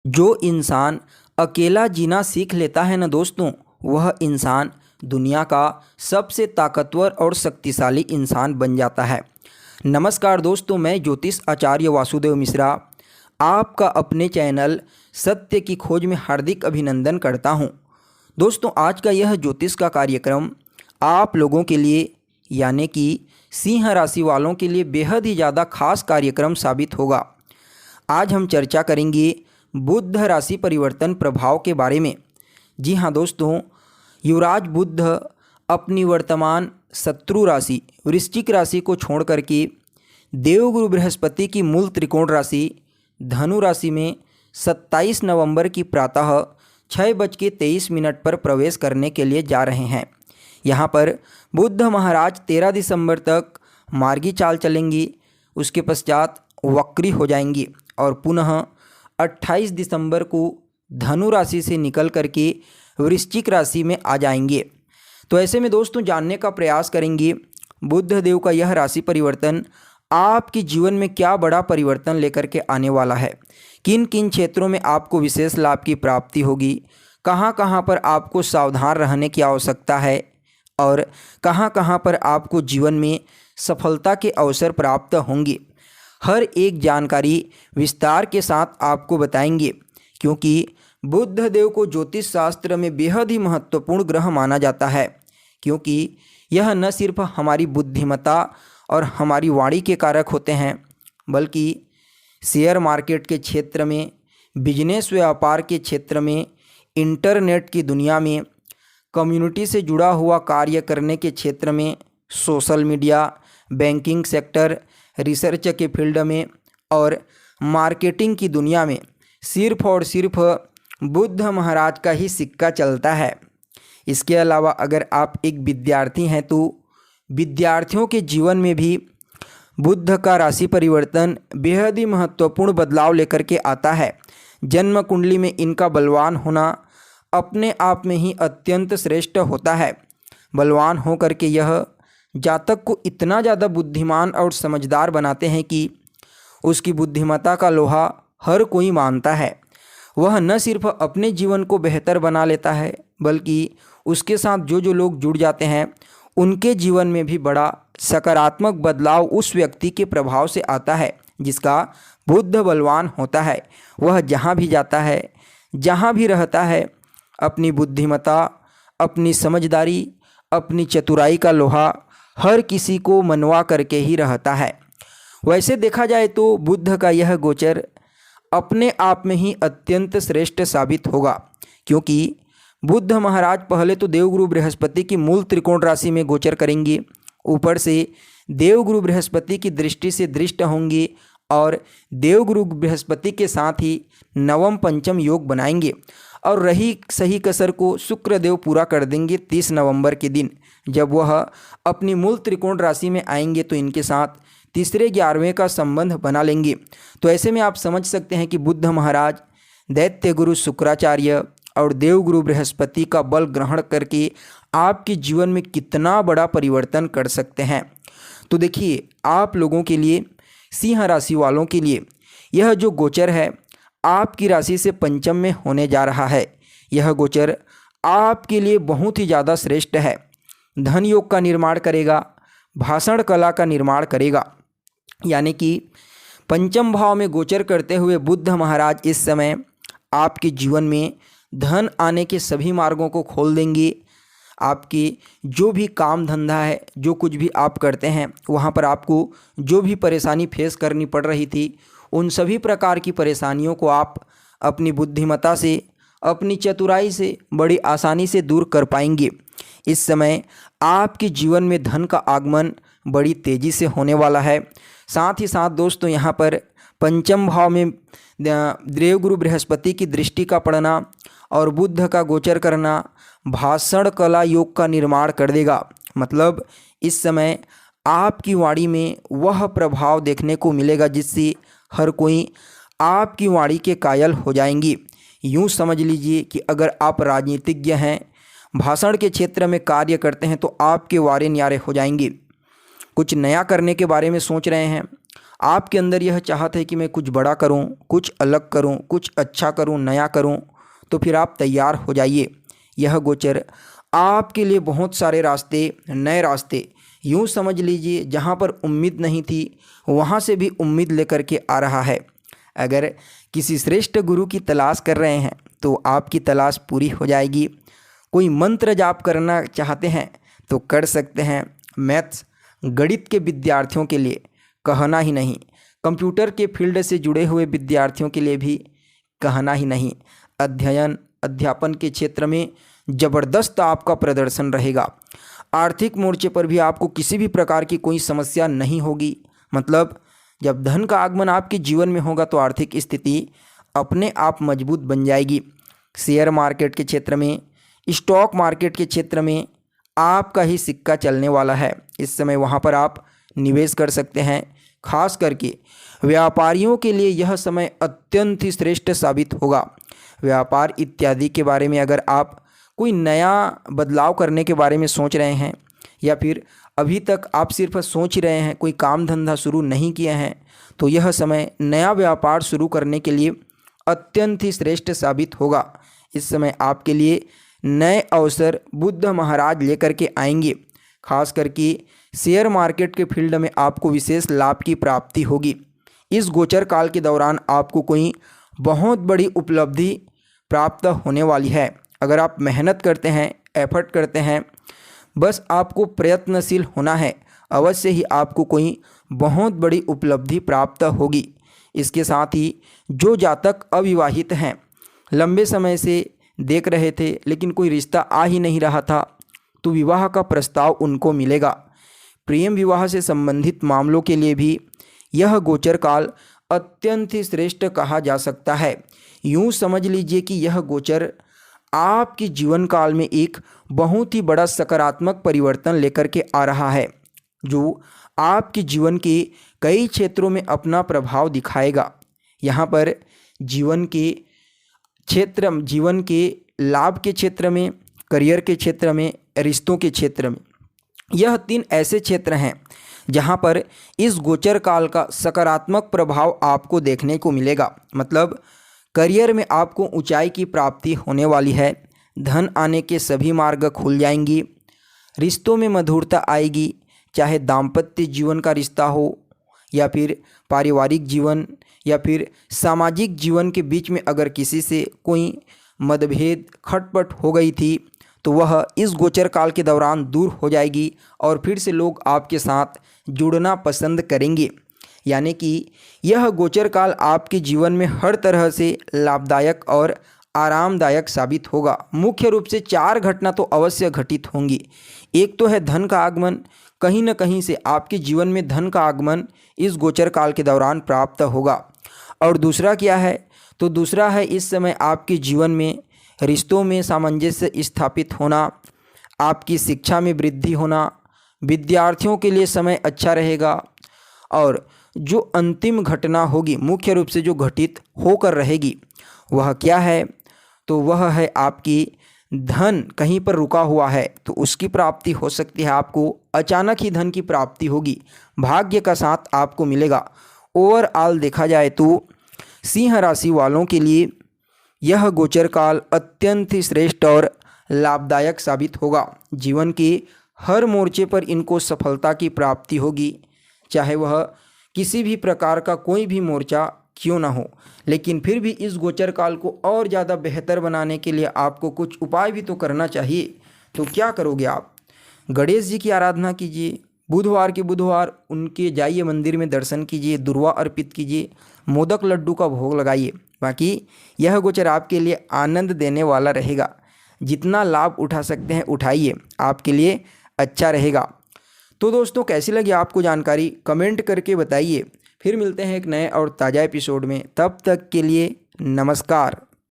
जो इंसान अकेला जीना सीख लेता है ना दोस्तों, वह इंसान दुनिया का सबसे ताकतवर और शक्तिशाली इंसान बन जाता है। नमस्कार दोस्तों, मैं ज्योतिष आचार्य वासुदेव मिश्रा आपका अपने चैनल सत्य की खोज में हार्दिक अभिनंदन करता हूं। दोस्तों, आज का यह ज्योतिष का कार्यक्रम आप लोगों के लिए यानी कि सिंह राशि वालों के लिए बेहद ही ज़्यादा खास कार्यक्रम साबित होगा। आज हम चर्चा करेंगे बुध राशि परिवर्तन प्रभाव के बारे में। जी हाँ दोस्तों, युवराज बुध अपनी वर्तमान शत्रु राशि वृश्चिक राशि को छोड़ करके देवगुरु बृहस्पति की मूल त्रिकोण राशि धनु राशि में 27 नवंबर की प्रातः 6:23 पर प्रवेश करने के लिए जा रहे हैं। यहाँ पर बुध महाराज 13 दिसंबर तक मार्गी चाल चलेंगी, उसके पश्चात वक्री हो जाएंगी और पुनः 28 दिसंबर को धनु राशि से निकल करके वृश्चिक राशि में आ जाएंगे। तो ऐसे में दोस्तों जानने का प्रयास करेंगे बुध देव का यह राशि परिवर्तन आपके जीवन में क्या बड़ा परिवर्तन लेकर के आने वाला है, किन किन क्षेत्रों में आपको विशेष लाभ की प्राप्ति होगी, कहाँ कहाँ पर आपको सावधान रहने की आवश्यकता है और कहाँ कहाँ पर आपको जीवन में सफलता के अवसर प्राप्त होंगे। हर एक जानकारी विस्तार के साथ आपको बताएंगे, क्योंकि बुध देव को ज्योतिष शास्त्र में बेहद ही महत्वपूर्ण ग्रह माना जाता है, क्योंकि यह न सिर्फ हमारी बुद्धिमत्ता और हमारी वाणी के कारक होते हैं, बल्कि शेयर मार्केट के क्षेत्र में, बिजनेस व्यापार के क्षेत्र में, इंटरनेट की दुनिया में, कम्युनिटी से जुड़ा हुआ कार्य करने के क्षेत्र में, social media, banking sector, research के फील्ड में और मार्केटिंग की दुनिया में सिर्फ और सिर्फ बुध महाराज का ही सिक्का चलता है। इसके अलावा अगर आप एक विद्यार्थी हैं तो विद्यार्थियों के जीवन में भी बुध का राशि परिवर्तन बेहद ही महत्वपूर्ण बदलाव लेकर के आता है। जन्म कुंडली में इनका बलवान होना अपने आप में ही अत्यंत श्रेष्ठ होता है। बलवान होकर के यह जातक को इतना ज़्यादा बुद्धिमान और समझदार बनाते हैं कि उसकी बुद्धिमत्ता का लोहा हर कोई मानता है। वह न सिर्फ अपने जीवन को बेहतर बना लेता है, बल्कि उसके साथ जो जो लोग जुड़ जाते हैं उनके जीवन में भी बड़ा सकारात्मक बदलाव उस व्यक्ति के प्रभाव से आता है जिसका बुध बलवान होता है। वह जहाँ भी जाता है, जहाँ भी रहता है, अपनी बुद्धिमत्ता, अपनी समझदारी, अपनी चतुराई का लोहा हर किसी को मनवा करके ही रहता है। वैसे देखा जाए तो बुध का यह गोचर अपने आप में ही अत्यंत श्रेष्ठ साबित होगा, क्योंकि बुध महाराज पहले तो देवगुरु बृहस्पति की मूल त्रिकोण राशि में गोचर करेंगे, ऊपर से देवगुरु बृहस्पति की दृष्टि से दृष्ट होंगे और देवगुरु बृहस्पति के साथ ही नवम पंचम योग बनाएंगे और रही सही कसर को शुक्रदेव पूरा कर देंगे 30 नवंबर के दिन। जब वह अपनी मूल त्रिकोण राशि में आएंगे तो इनके साथ तीसरे 11वें का संबंध बना लेंगे। तो ऐसे में आप समझ सकते हैं कि बुध महाराज दैत्य गुरु शुक्राचार्य और देवगुरु बृहस्पति का बल ग्रहण करके आपके जीवन में कितना बड़ा परिवर्तन कर सकते हैं। तो देखिए, आप लोगों के लिए, सिंह राशि वालों के लिए यह जो गोचर है आपकी राशि से पंचम में होने जा रहा है। यह गोचर आपके लिए बहुत ही ज़्यादा श्रेष्ठ है। धन योग का निर्माण करेगा, भाषण कला का निर्माण करेगा, यानी कि पंचम भाव में गोचर करते हुए बुध महाराज इस समय आपके जीवन में धन आने के सभी मार्गों को खोल देंगे। आपकी जो भी काम धंधा है, जो कुछ भी आप करते हैं, वहाँ पर आपको जो भी परेशानी फेस करनी पड़ रही थी, उन सभी प्रकार की परेशानियों को आप अपनी बुद्धिमत्ता से, अपनी चतुराई से बड़ी आसानी से दूर कर पाएंगे। इस समय आपके जीवन में धन का आगमन बड़ी तेज़ी से होने वाला है। साथ ही साथ दोस्तों यहाँ पर पंचम भाव में देवगुरु बृहस्पति की दृष्टि का पड़ना और बुध का गोचर करना भाषण कला योग का निर्माण कर देगा। मतलब इस समय आपकी वाणी में वह प्रभाव देखने को मिलेगा जिससे हर कोई आपकी वाणी के कायल हो जाएंगी। यूँ समझ लीजिए कि अगर आप राजनीतिज्ञ हैं, भाषण के क्षेत्र में कार्य करते हैं, तो आपके वारे न्यारे हो जाएंगे। कुछ नया करने के बारे में सोच रहे हैं, आपके अंदर यह चाहत है कि मैं कुछ बड़ा करूं, कुछ अलग करूं, कुछ अच्छा करूं, नया करूं, तो फिर आप तैयार हो जाइए। यह गोचर आपके लिए बहुत सारे रास्ते, नए रास्ते, यूँ समझ लीजिए जहाँ पर उम्मीद नहीं थी वहाँ से भी उम्मीद लेकर के आ रहा है। अगर किसी श्रेष्ठ गुरु की तलाश कर रहे हैं तो आपकी तलाश पूरी हो जाएगी। कोई मंत्र जाप करना चाहते हैं तो कर सकते हैं। मैथ्स, गणित के विद्यार्थियों के लिए कहना ही नहीं, कंप्यूटर के फील्ड से जुड़े हुए विद्यार्थियों के लिए भी कहना ही नहीं। अध्ययन अध्यापन के क्षेत्र में ज़बरदस्त आपका प्रदर्शन रहेगा। आर्थिक मोर्चे पर भी आपको किसी भी प्रकार की कोई समस्या नहीं होगी। मतलब जब धन का आगमन आपके जीवन में होगा तो आर्थिक स्थिति अपने आप मजबूत बन जाएगी। शेयर मार्केट के क्षेत्र में, स्टॉक मार्केट के क्षेत्र में आपका ही सिक्का चलने वाला है। इस समय वहाँ पर आप निवेश कर सकते हैं। खास करके व्यापारियों के लिए यह समय अत्यंत ही श्रेष्ठ साबित होगा। व्यापार इत्यादि के बारे में अगर आप कोई नया बदलाव करने के बारे में सोच रहे हैं या फिर अभी तक आप सिर्फ सोच ही रहे हैं, कोई काम धंधा शुरू नहीं किए हैं, तो यह समय नया व्यापार शुरू करने के लिए अत्यंत ही श्रेष्ठ साबित होगा। इस समय आपके लिए नए अवसर बुद्ध महाराज लेकर के आएंगे। खास करके शेयर मार्केट के फील्ड में आपको विशेष लाभ की प्राप्ति होगी। इस गोचर काल के दौरान आपको कोई बहुत बड़ी उपलब्धि प्राप्त होने वाली है। अगर आप मेहनत करते हैं, एफर्ट करते हैं, बस आपको प्रयत्नशील होना है, अवश्य ही आपको कोई बहुत बड़ी उपलब्धि प्राप्त होगी। इसके साथ ही जो जातक अविवाहित हैं, लंबे समय से देख रहे थे लेकिन कोई रिश्ता आ ही नहीं रहा था, तो विवाह का प्रस्ताव उनको मिलेगा। प्रेम विवाह से संबंधित मामलों के लिए भी यह गोचर काल अत्यंत ही श्रेष्ठ कहा जा सकता है। यूँ समझ लीजिए कि यह गोचर आपके जीवन काल में एक बहुत ही बड़ा सकारात्मक परिवर्तन लेकर के आ रहा है, जो आपके जीवन के कई क्षेत्रों में अपना प्रभाव दिखाएगा। यहाँ पर जीवन के लाभ के क्षेत्र में, करियर के क्षेत्र में, रिश्तों के क्षेत्र में, यह 3 ऐसे क्षेत्र हैं जहाँ पर इस गोचर काल का सकारात्मक प्रभाव आपको देखने को मिलेगा। मतलब करियर में आपको ऊंचाई की प्राप्ति होने वाली है। धन आने के सभी मार्ग खुल जाएंगी। रिश्तों में मधुरता आएगी, चाहे दाम्पत्य जीवन का रिश्ता हो या फिर पारिवारिक जीवन या फिर सामाजिक जीवन के बीच में अगर किसी से कोई मतभेद, खटपट हो गई थी तो वह इस गोचर काल के दौरान दूर हो जाएगी और फिर से लोग आपके साथ जुड़ना पसंद करेंगे। यानी कि यह गोचर काल आपके जीवन में हर तरह से लाभदायक और आरामदायक साबित होगा। मुख्य रूप से 4 घटना तो अवश्य घटित होंगी। एक तो है धन का आगमन। कहीं न कहीं से आपके जीवन में धन का आगमन इस गोचर काल के दौरान प्राप्त होगा। और दूसरा क्या है, तो दूसरा है इस समय आपके जीवन में रिश्तों में सामंजस्य स्थापित होना, आपकी शिक्षा में वृद्धि होना। विद्यार्थियों के लिए समय अच्छा रहेगा। और जो अंतिम घटना होगी, मुख्य रूप से जो घटित होकर रहेगी, वह क्या है, तो वह है आपकी धन कहीं पर रुका हुआ है तो उसकी प्राप्ति हो सकती है। आपको अचानक ही धन की प्राप्ति होगी, भाग्य का साथ आपको मिलेगा। ओवरऑल देखा जाए तो सिंह राशि वालों के लिए यह गोचर काल अत्यंत ही श्रेष्ठ और लाभदायक साबित होगा। जीवन के हर मोर्चे पर इनको सफलता की प्राप्ति होगी, चाहे वह किसी भी प्रकार का कोई भी मोर्चा क्यों ना हो। लेकिन फिर भी इस गोचर काल को और ज़्यादा बेहतर बनाने के लिए आपको कुछ उपाय भी तो करना चाहिए। तो क्या करोगे आप? गणेश जी की आराधना कीजिए। बुधवार के बुधवार उनके जाइए, मंदिर में दर्शन कीजिए, दुर्वा अर्पित कीजिए, मोदक लड्डू का भोग लगाइए। बाकी यह गोचर आपके लिए आनंद देने वाला रहेगा। जितना लाभ उठा सकते हैं उठाइए, आपके लिए अच्छा रहेगा। तो दोस्तों, कैसी लगी आपको जानकारी कमेंट करके बताइए। फिर मिलते हैं एक नए और ताज़ा एपिसोड में। तब तक के लिए नमस्कार।